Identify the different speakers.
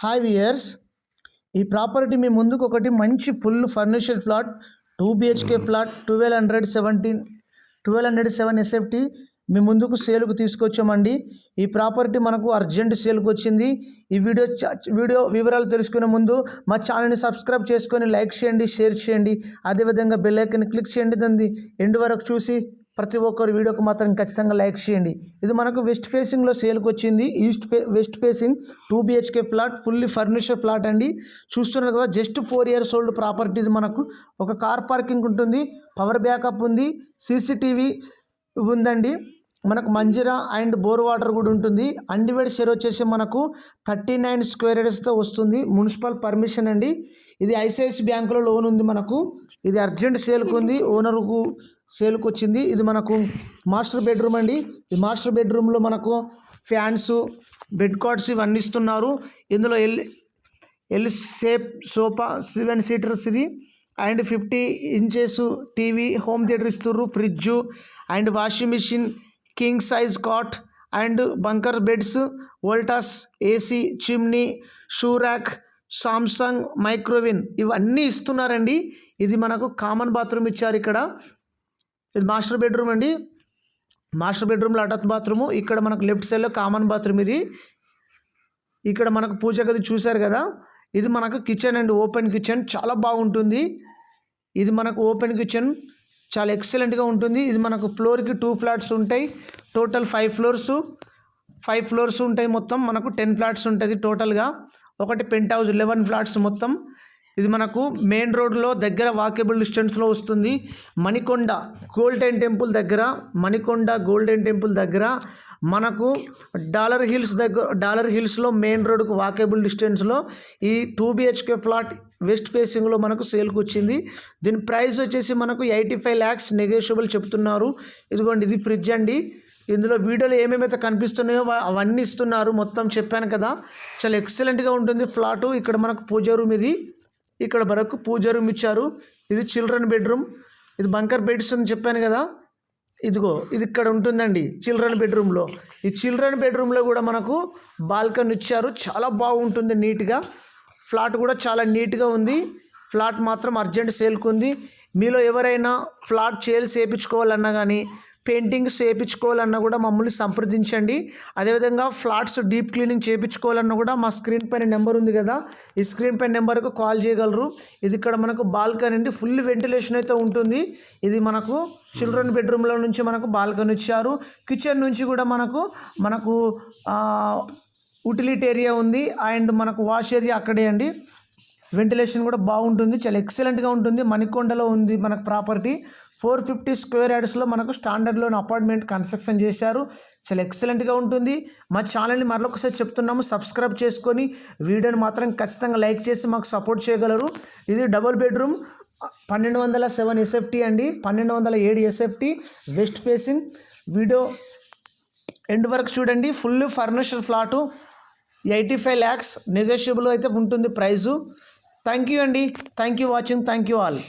Speaker 1: Hi viewers, ఈ property మీ ముందుకు ఒకటి మంచి full furniture flat 2 BHK flat 1207 SFT మీ ముందుకు సేల్కు తీసుకొచ్చామండి. ఈ ప్రాపర్టీ మనకు అర్జెంట్ సేల్కి వచ్చింది. ఈ వీడియో వివరాలు తెలుసుకునే ముందు మా ఛానల్ని సబ్స్క్రైబ్ చేసుకొని లైక్ చేయండి, షేర్ చేయండి, అదేవిధంగా బెల్ ఐకాన్ క్లిక్ చేయండి. దాన్ని ఎండ్ వరకు చూసి ప్రతి ఒక్కరు వీడియోకి మాత్రం ఖచ్చితంగా లైక్ చేయండి. ఇది మనకు వెస్ట్ ఫేసింగ్లో సేల్కి వచ్చింది. West facing 2 BHK flat, fully furniture flat అండి. చూస్తున్నారు కదా, జస్ట్ 4 years ఓల్డ్ ప్రాపర్టీ. ఇది మనకు ఒక కార్ పార్కింగ్ ఉంటుంది, పవర్ బ్యాకప్ ఉంది, CCTV ఉందండి. మనకు మంజిరా అండ్ బోర్ వాటర్ కూడా ఉంటుంది. అన్డివైడ్ షేర్ వచ్చేసి మనకు 39 square yardsతో వస్తుంది. మున్సిపల్ పర్మిషన్ అండి. ఇది ICICI బ్యాంకులో లోన్ ఉంది మనకు. ఇది అర్జెంట్ సేల్కి ఉంది, ఓనర్కు సేల్కి వచ్చింది. ఇది మనకు మాస్టర్ బెడ్రూమ్ అండి. ఈ మాస్టర్ బెడ్రూమ్లో మనకు ఫ్యాన్స్, బెడ్ కాట్స్ ఇవన్నీ ఇస్తున్నారు. ఇందులో ఎల్ షేప్ సోఫా 7 seaters ఇది and 50 inches TV, home theatre ఇస్తున్నారు, fridge and washing machine, king size cot and bunker beds, Voltas AC, chimney, shoe rack, Samsung microwave ఇవన్నీ ఇస్తున్నారండి. ఇది మనకు కామన్ బాత్రూమ్ ఇచ్చారు ఇక్కడ. ఇది మాస్టర్ బెడ్రూమ్ అండి. మాస్టర్ బెడ్రూమ్లో అటాచ్ బాత్రూము. ఇక్కడ మనకు లెఫ్ట్ సైడ్లో కామన్ బాత్రూమ్. ఇది ఇక్కడ మనకు పూజ గది చూశారు కదా. ఇది మనకు కిచెన్ అండి, ఓపెన్ కిచెన్ చాలా బాగుంటుంది. ఇది మనకు ఓపెన్ కిచెన్ చాలా ఎక్సలెంట్గా ఉంటుంది. ఇది మనకు ఫ్లోర్కి 2 flats ఉంటాయి. టోటల్ 5 floors ఉంటాయి. మొత్తం మనకు 10 flats ఉంటుంది టోటల్గా. ఒకటి పెంట్ హౌస్ 11 flats మొత్తం. ఇది మనకు మెయిన్ రోడ్లో దగ్గర వాకేబుల్ డిస్టెన్స్లో వస్తుంది. మణికొండ గోల్డెన్ టెంపుల్ దగ్గర మనకు డాలర్ హిల్స్లో మెయిన్ రోడ్కు వాకేబుల్ డిస్టెన్స్లో ఈ 2 BHK ఫ్లాట్ వెస్ట్ ఫేసింగ్లో మనకు సేల్కి వచ్చింది. దీని ప్రైస్ వచ్చేసి మనకు 85 lakhs నెగోషియబుల్ చెప్తున్నారు. ఇదిగోండి, ఇది ఫ్రిడ్జ్ అండి. ఇందులో వీడియోలో ఏమేమైతే కనిపిస్తున్నాయో అవన్నీ ఇస్తున్నారు. మొత్తం చెప్పాను కదా, చాలా ఎక్సలెంట్గా ఉంటుంది ఫ్లాటు. ఇక్కడ మనకు పూజ రూమ్, ఇది ఇక్కడ మనకు పూజ రూమ్ ఇచ్చారు. ఇది చిల్డ్రన్ బెడ్రూమ్. ఇది బంకర్ బెడ్స్ అని చెప్పాను కదా. ఇదిగో ఇది ఇక్కడ ఉంటుందండి చిల్డ్రన్ బెడ్రూమ్లో. ఈ చిల్డ్రన్ బెడ్రూమ్లో కూడా మనకు బాల్కనీ ఇచ్చారు. చాలా బాగుంటుంది నీట్గా. ఫ్లాట్ కూడా చాలా నీట్గా ఉంది. ఫ్లాట్ మాత్రం అర్జెంట్ సేల్కి ఉంది. మీలో ఎవరైనా ఫ్లాట్ సేల్స్ చేయించుకోవాలన్నా కానీ, పెయింటింగ్స్ చేయించుకోవాలన్నా కూడా మమ్మల్ని సంప్రదించండి. అదేవిధంగా ఫ్లాట్స్ డీప్ క్లీనింగ్ చేయించుకోవాలన్నా కూడా మా స్క్రీన్ పైన నెంబర్ ఉంది కదా, ఈ స్క్రీన్ పైన నెంబర్కు కాల్ చేయగలరు. ఇది ఇక్కడ మనకు బాల్కనీ అండి, ఫుల్ వెంటిలేషన్ అయితే ఉంటుంది. ఇది మనకు చిల్డ్రన్ బెడ్రూమ్లో నుంచి మనకు బాల్కనీ ఇచ్చారు. కిచెన్ నుంచి కూడా మనకు యూటిలిటీ ఏరియా ఉంది అండ్ మనకు వాష్ ఏరియా అక్కడే అండి. వెంటిలేషన్ కూడా బాగుంటుంది, చాలా ఎక్సలెంట్గా ఉంటుంది. మణికొండలో ఉంది మనకు ప్రాపర్టీ. 450 square yardsలో మనకు స్టాండర్డ్లోని అపార్ట్మెంట్ కన్స్ట్రక్షన్ చేశారు. చాలా ఎక్సలెంట్గా ఉంటుంది. మా ఛానల్ని మరొకసారి చెప్తున్నాము, సబ్స్క్రైబ్ చేసుకొని వీడియోని మాత్రం ఖచ్చితంగా లైక్ చేసి మాకు సపోర్ట్ చేయగలరు. ఇది డబుల్ బెడ్రూమ్ 1207 SFT అండి, 1207 SFT west facing. Video end వరకు చూడండి. Full furniture flat, 85 lakhs negotiable అయితే ఉంటుంది ప్రైజు. థ్యాంక్ యూ అండి. Thank you watching. Thank you all.